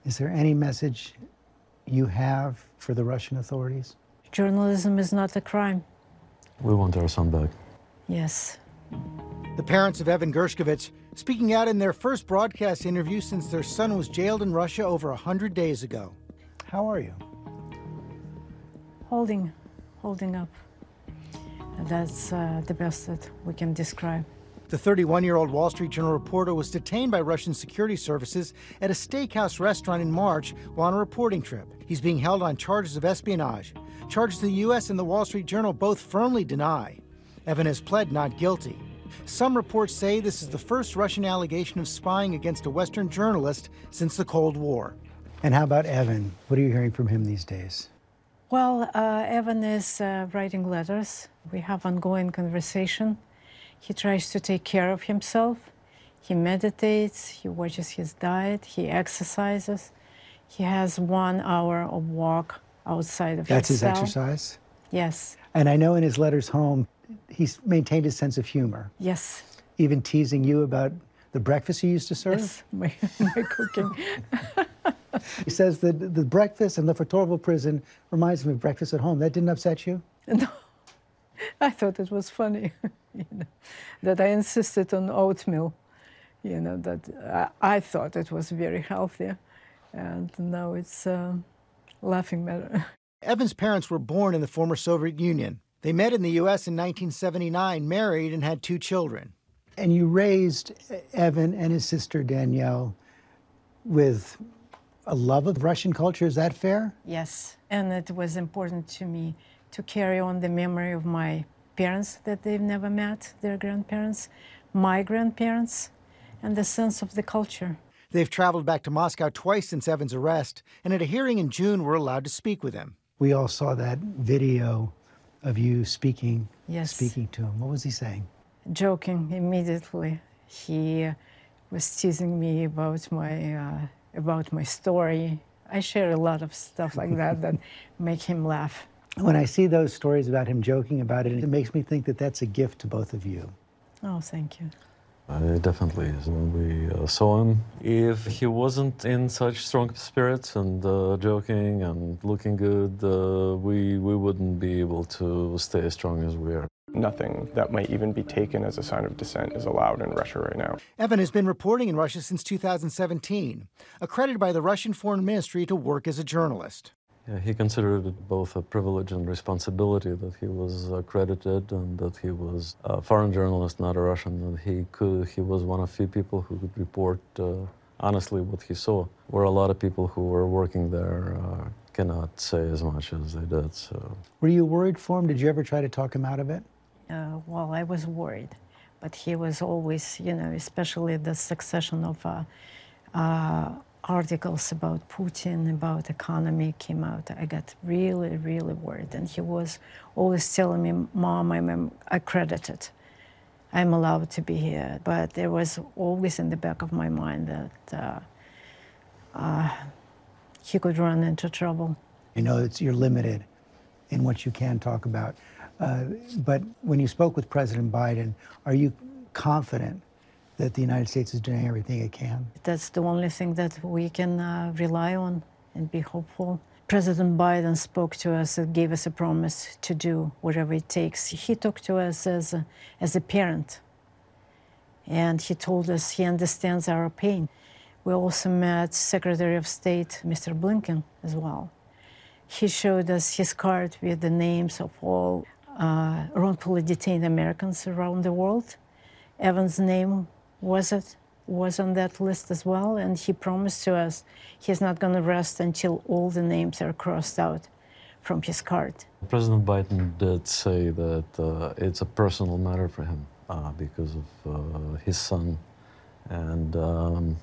Is there any message you have for the Russian authorities? Journalism is not a crime. We want our son back. Yes. The parents of Evan Gershkovich speaking out in their first broadcast interview since their son was jailed in Russia over 100 days ago. How are you? Holding up. That's the best that we can describe. The 31-year-old Wall Street Journal reporter was detained by Russian security services at a steakhouse restaurant in March while on a reporting trip. He's being held on charges of espionage, charges the U.S. and the Wall Street Journal both firmly deny. Evan has pled not guilty. Some reports say this is the first Russian allegation of spying against a Western journalist since the Cold War. And how about Evan? What are you hearing from him these days? Well, Evan is writing letters. We have ongoing conversation. He tries to take care of himself. He meditates, he watches his diet, he exercises. He has 1 hour of walk outside of his cell. That's his exercise? Yes. And I know in his letters home, he's maintained his sense of humor. Yes. Even teasing you about the breakfast you used to serve? Yes, my cooking. He says that the breakfast in the Lefортorovo prison reminds him of breakfast at home. That didn't upset you? No, I thought it was funny, that I insisted on oatmeal, that I thought it was very healthy, and now it's a laughing matter. Evan's parents were born in the former Soviet Union. They met in the U.S. in 1979, married, and had 2 children. And you raised Evan and his sister Danielle with a love of Russian culture, is that fair? Yes, and it was important to me to carry on the memory of my parents that they've never met, their grandparents, my grandparents, and the sense of the culture. They've traveled back to Moscow twice since Evan's arrest, and at a hearing in June were allowed to speak with him. We all saw that video of you speaking to him. What was he saying? Joking immediately. He was teasing me about my story. I share a lot of stuff like that make him laugh. When I see those stories about him joking about it, it makes me think that that's a gift to both of you. Oh, thank you. It definitely is. When we saw him, if he wasn't in such strong spirits and joking and looking good, we wouldn't be able to stay as strong as we are. Nothing that might even be taken as a sign of dissent is allowed in Russia right now. Evan has been reporting in Russia since 2017, accredited by the Russian Foreign Ministry to work as a journalist. Yeah, he considered it both a privilege and responsibility that he was accredited and that he was a foreign journalist, not a Russian, and he was one of few people who could report honestly what he saw, where a lot of people who were working there cannot say as much as they did. So, were you worried for him? Did you ever try to talk him out of it? Well, I was worried, but he was always, especially the succession of articles about Putin, about economy came out. I got really, really worried. And he was always telling me, Mom, I'm accredited. I'm allowed to be here. But there was always in the back of my mind that he could run into trouble. You know, you're limited in what you can talk about. But when you spoke with President Biden, are you confident that the United States is doing everything it can? That's the only thing that we can rely on and be hopeful. President Biden spoke to us and gave us a promise to do whatever it takes. He talked to us as a parent, and he told us he understands our pain. We also met Secretary of State, Mr. Blinken, as well. He showed us his card with the names of all wrongfully detained Americans around the world. Evan's name was on that list as well, and he promised to us he's not going to rest until all the names are crossed out from his card. President Biden did say that it's a personal matter for him because of his son, and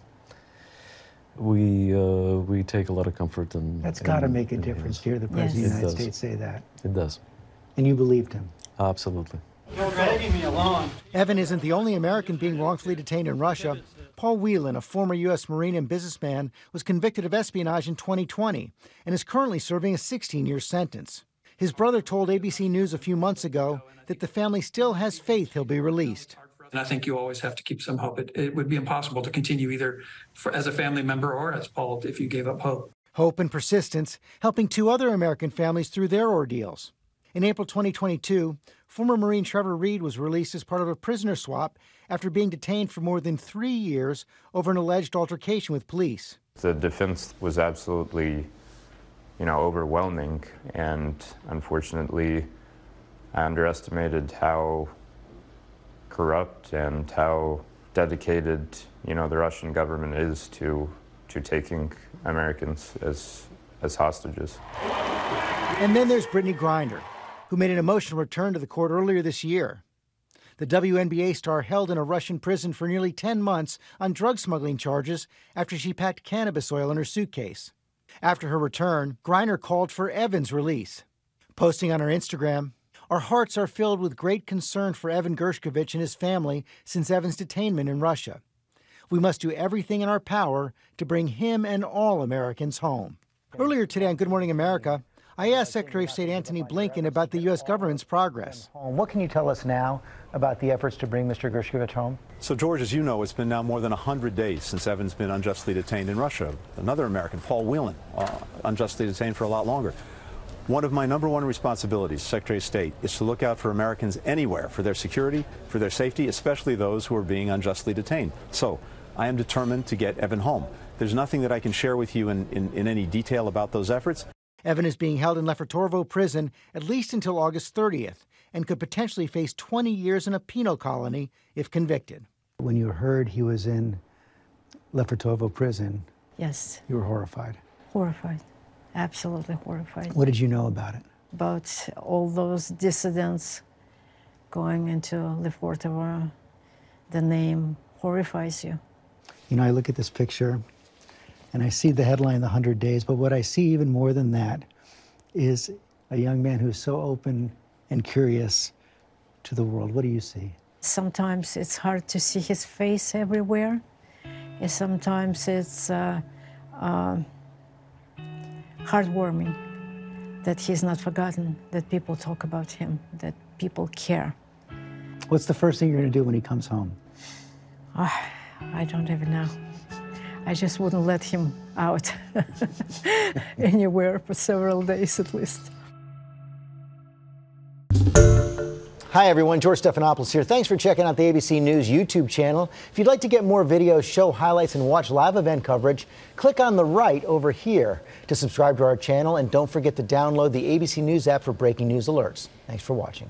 we take a lot of comfort in. That's got to make a difference to hear the President of the United States say that. It does. And you believed him? Absolutely. You're dragging me along. Evan isn't the only American being wrongfully detained in Russia. Paul Whelan, a former U.S. Marine and businessman, was convicted of espionage in 2020 and is currently serving a 16-year sentence. His brother told ABC News a few months ago that the family still has faith he'll be released. And I think you always have to keep some hope. It would be impossible to continue either as a family member or as Paul if you gave up hope. Hope and persistence helping 2 other American families through their ordeals. In April 2022, former Marine Trevor Reed was released as part of a prisoner swap after being detained for more than 3 years over an alleged altercation with police. The defense was absolutely, overwhelming, and unfortunately, I underestimated how corrupt and how dedicated, the Russian government is to taking Americans as hostages. And then there's Brittany Griner, who made an emotional return to the court earlier this year. The WNBA star held in a Russian prison for nearly 10 months on drug smuggling charges after she packed cannabis oil in her suitcase. After her return, Griner called for Evan's release. Posting on her Instagram, "Our hearts are filled with great concern for Evan Gershkovich and his family since Evan's detainment in Russia. We must do everything in our power to bring him and all Americans home." Earlier today on Good Morning America, I asked Secretary of State Antony Blinken about the U.S. government's progress. What can you tell us now about the efforts to bring Mr. Gershkovich home? So, George, as you know, it's been now more than 100 days since Evan's been unjustly detained in Russia. Another American, Paul Whelan, unjustly detained for a lot longer. One of my #1 responsibilities, Secretary of State, is to look out for Americans anywhere, for their security, for their safety, especially those who are being unjustly detained. So, I am determined to get Evan home. There's nothing that I can share with you in any detail about those efforts. Evan is being held in Lefortovo prison at least until August 30th and could potentially face 20 years in a penal colony if convicted. When you heard he was in Lefortovo prison, Yes, you were horrified. horrified, absolutely horrified. What did you know about it? About all those dissidents going into Lefortovo, the name horrifies you. I look at this picture and I see the headline, The 100 Days, but what I see even more than that is a young man who's so open and curious to the world. What do you see? Sometimes it's hard to see his face everywhere. And sometimes it's heartwarming that he's not forgotten, that people talk about him, that people care. What's the first thing you're going to do when he comes home? I don't even know. I just wouldn't let him out anywhere for several days at least. Hi, everyone. George Stephanopoulos here. Thanks for checking out the ABC News YouTube channel. If you'd like to get more videos, show highlights, and watch live event coverage, click on the right over here to subscribe to our channel. And don't forget to download the ABC News app for breaking news alerts. Thanks for watching.